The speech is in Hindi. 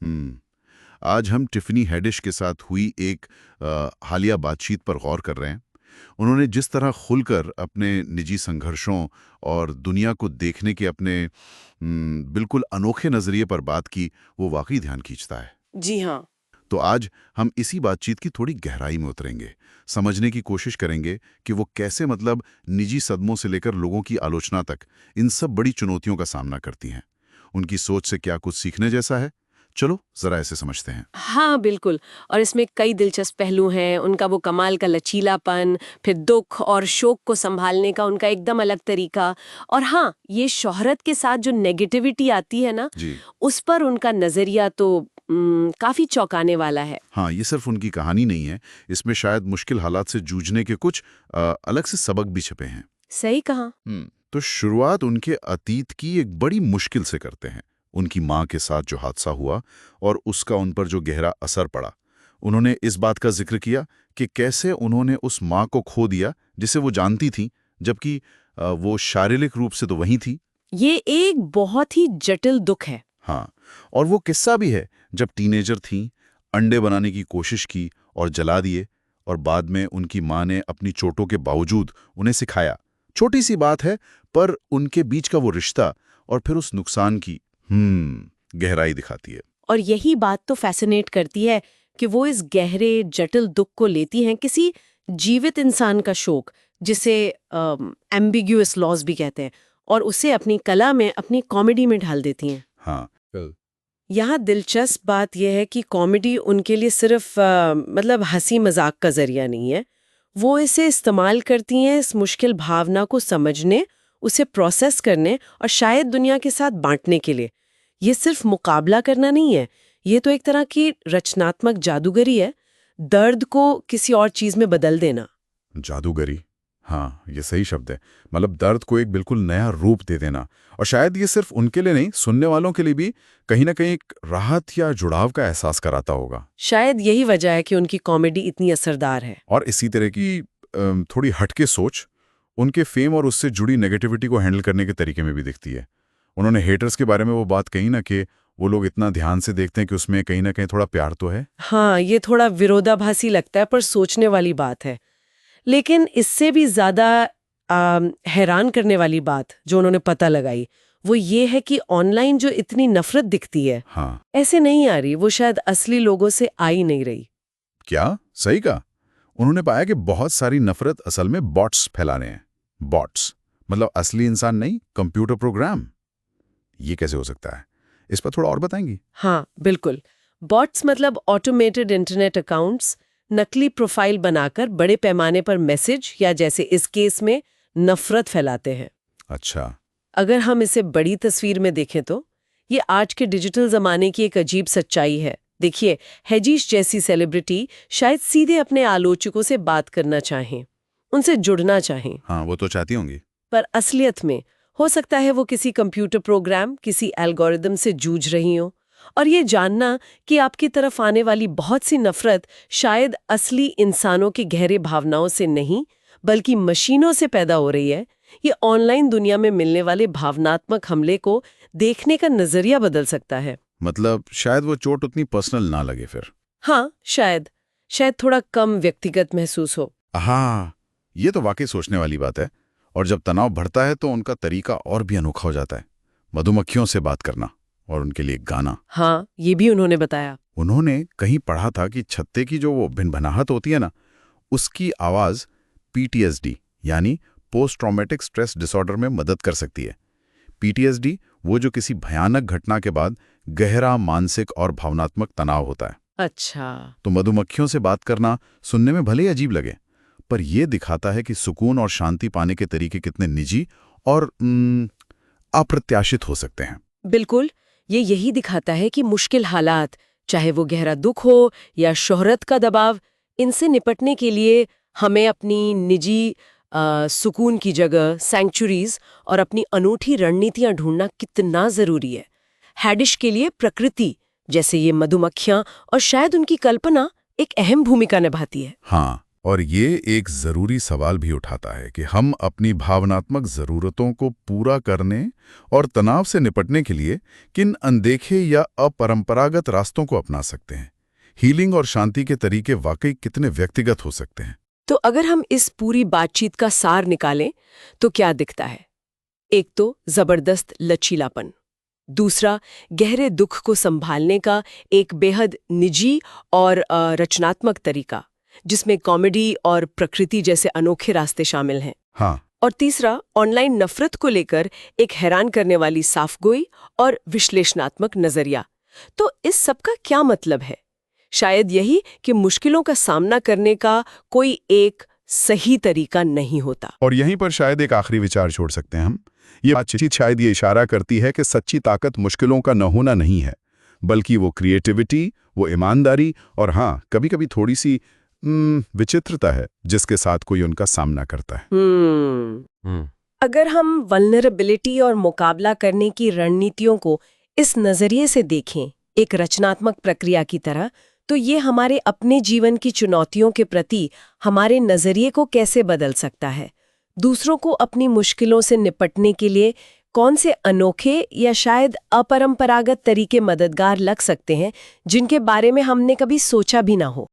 हम्म। आज हम टिफ़नी हैडिश के साथ हुई एक हालिया बातचीत पर गौर कर रहे हैं। उन्होंने जिस तरह खुलकर अपने निजी संघर्षों और दुनिया को देखने के अपने बिल्कुल अनोखे नज़रिए पर बात की, वो वाकई ध्यान खींचता है। जी हाँ। तो आज हम इसी बातचीत की थोड़ी गहराई में उतरेंगे, समझने की कोशिश करेंगे कि वो कैसे मतलब निजी सदमों से लेकर लोगों की आलोचना तक इन सब बड़ी चुनौतियों का सामना करती हैं। उनकी सोच से क्या कुछ सीखने जैसा है? चलो जरा ऐसे समझते हैं। हाँ, बिल्कुल। और इसमें कई दिलचस्प पहलू हैं, उनका वो कमाल का लचीलापन, फिर दुःख और शोक को सँभालने का उनका एकदम अलग तरीका, और हाँ, ये शोहरत के साथ जो नेगेटिविटी आती है ना, जी। उस पर उनका नज़रिया तो काफ़ी चौंकाने वाला है। हाँ, ये सिर्फ उनकी कहानी नहीं है, इसमें शायद मुश्किल हालात से जूझने के कुछ अलग से सबक भी छिपे हैं। सही कहा। तो शुरुआत उनके अतीत की एक बड़ी मुश्किल से करते हैं। उनकी माँ के साथ जो हादसा हुआ और उसका उन पर जो गहरा असर पड़ा। उन्होंने इस बात का जिक्र किया कि कैसे उन्होंने उस माँ को खो दिया जिसे वो जानती थीं, जबकि वो शारीरिक रूप से तो वहीं थी। ये एक बहुत ही जटिल दुःख है। हाँ, और वो किस्सा भी है जब टीनेजर थीं, अंडे बनाने की कोशिश की और जला दिए, और बाद में उनकी माँ ने अपनी चोटों के बावजूद उन्हें सिखाया। छोटी सी बात है, पर उनके बीच का वो रिश्ता और फिर उस नुकसान की गहराई दिखाती है। और यही बात तो फैसिनेट करती है कि वो इस गहरे जटिल दुख को लेती हैं किसी जीवित इंसान का शोक, जिसे एम्बिग्यूअस लॉस भी कहते हैं, और उसे अपनी कला में, अपनी कॉमेडी में ढाल देती हैं। हाँ। यहाँ दिलचस्प बात यह है कि कॉमेडी उनके लिए सिर्फ मतलब हंसी मजाक का जरिया नहीं है। वो इसे इस्तेमाल करती हैं इस मुश्किल भावना को समझने, उसे प्रोसेस करने और शायद दुनिया के साथ बांटने के लिए। ये सिर्फ मुकाबला करना नहीं है, ये तो एक तरह की रचनात्मक जादूगरी है, दर्द को किसी और चीज में बदल देना। जादूगरी, हाँ, ये सही शब्द है। मतलब दर्द को एक बिल्कुल नया रूप दे देना। और शायद ये सिर्फ उनके लिए नहीं, सुनने वालों के लिए भी कहीं ना कहीं एक राहत या जुड़ाव का एहसास कराता होगा। शायद यही वजह है कि उनकी कॉमेडी इतनी असरदार है। और इसी तरह की थोड़ी हटके सोच उनके फेम और उससे जुड़ी नेगेटिविटी को हैंडल करने के तरीके में भी दिखती है। उन्होंने हेटर्स के बारे में वो बात कही ना कि वो लोग इतना ध्यान से देखते हैं कि उसमें कहीं ना कहीं थोड़ा प्यार तो है। हाँ, ये थोड़ा विरोधाभासी लगता है, पर सोचने वाली बात है। लेकिन इससे भी ज्यादा हैरान करने वाली बात जो उन्होंने पता लगाई, वो ये है कि ऑनलाइन जो इतनी नफरत दिखती है, हाँ। ऐसे नहीं आ रही, वो शायद असली लोगों से आ ही नहीं रही। क्या सही कहा? उन्होंने पाया कि बहुत सारी नफरत असल में बॉट्स फैला रहे हैं। बॉट्स मतलब असली इंसान नहीं, कंप्यूटर प्रोग्राम। ये कैसे हो सकता है? इस पर थोड़ा और बताएंगी? हाँ, बिल्कुल। बॉट्स मतलब ऑटोमेटेड इंटरनेट अकाउंट्स, नकली प्रोफाइल बनाकर बड़े पैमाने पर मैसेज या जैसे इस केस में नफरत फैलाते हैं। अच्छा। अगर हम इसे बड़ी तस्वीर में देखें तो ये आज के डिजिटल जमाने की एक अजीब सच्चाई है। देखिए, हेजिश जैसी सेलिब्रिटी शायद सीधे अपने आलोचकों से बात करना चाहें, उनसे जुड़ना चाहें, हाँ, वो तो चाहती होंगी। पर असलियत में हो सकता है वो किसी कंप्यूटर प्रोग्राम, किसी एल्गोरिदम से जूझ रही हो। और ये जानना कि आपकी तरफ आने वाली बहुत सी नफरत शायद असली इंसानों की गहरे भावनाओं से नहीं, बल्कि मशीनों से पैदा हो रही है, ये ऑनलाइन दुनिया में मिलने वाले भावनात्मक हमले को देखने का नजरिया बदल सकता है। मतलब शायद वो चोट उतनी पर्सनल ना लगे फिर। हाँ, शायद शायद थोड़ा कम व्यक्तिगत महसूस हो। हाँ, ये तो वाकई सोचने वाली बात है। और जब तनाव बढ़ता है तो उनका तरीका और भी अनोखा हो जाता है। मधुमक्खियों से बात करना और उनके लिए गाना। हाँ, ये भी उन्होंने बताया। उन्होंने कहीं पढ़ा था कि छत्ते की जो वो भिनभिनाहट होती है ना, उसकी आवाज पीटीएसडी यानी पोस्ट ट्रॉमेटिक स्ट्रेस डिसऑर्डर में मदद कर सकती है। पीटीएसडी वो जो किसी भयानक घटना के बाद गहरा मानसिक और भावनात्मक तनाव होता है। अच्छा। तो मधुमक्खियों से बात करना सुनने में भले ही अजीब लगे, पर यह दिखाता है कि सुकून और शांति पाने के तरीके कितने निजी और अप्रत्याशित हो सकते हैं। बिल्कुल, ये यही दिखाता है कि मुश्किल हालात, चाहे वो गहरा दुख हो या शोहरत का दबाव, इनसे निपटने के लिए हमें अपनी निजी सुकून की जगह, सैंक्चुरीज और अपनी अनूठी रणनीतियां ढूंढना कितना जरूरी है। हैडिश के लिए प्रकृति, जैसे ये मधुमक्खियां और शायद उनकी कल्पना, एक अहम भूमिका निभाती है। हाँ, और ये एक ज़रूरी सवाल भी उठाता है कि हम अपनी भावनात्मक ज़रूरतों को पूरा करने और तनाव से निपटने के लिए किन अनदेखे या अपरंपरागत रास्तों को अपना सकते हैं। हीलिंग और शांति के तरीके वाकई कितने व्यक्तिगत हो सकते हैं। तो अगर हम इस पूरी बातचीत का सार निकालें तो क्या दिखता है? एक तो जबरदस्त लचीलापन, दूसरा गहरे दुख को संभालने का एक बेहद निजी और रचनात्मक तरीका, जिसमें कॉमेडी और प्रकृति जैसे अनोखे रास्ते शामिल हैं। हाँ, और तीसरा ऑनलाइन नफरत को लेकर एक हैरान करने वाली साफगोई और विश्लेषणात्मक नजरिया। तो इस सब का क्या मतलब है? शायद यही कि मुश्किलों का सामना करने का कोई एक सही तरीका नहीं होता। और यहीं पर शायद एक आखिरी विचार छोड़ सकते हैं हम। ये बातचीत शायद ये इशारा करती है कि सच्ची ताकत मुश्किलों का न होना नहीं है, बल्कि वो क्रिएटिविटी, वो ईमानदारी और हाँ, कभी-कभी थोड़ी सी विचित्रता है जिसके साथ कोई उनका सामना करता है। अगर हम वल्नरेबिलिटी और मुकाबला करने की रणनीतियों को इस नजरिए से देखें, एक रचनात्मक प्रक्रिया की तरह, तो ये हमारे अपने जीवन की चुनौतियों के प्रति हमारे नजरिए को कैसे बदल सकता है? दूसरों को अपनी मुश्किलों से निपटने के लिए कौन से अनोखे या शायद अपरंपरागत तरीके मददगार लग सकते हैं, जिनके बारे में हमने कभी सोचा भी ना हो?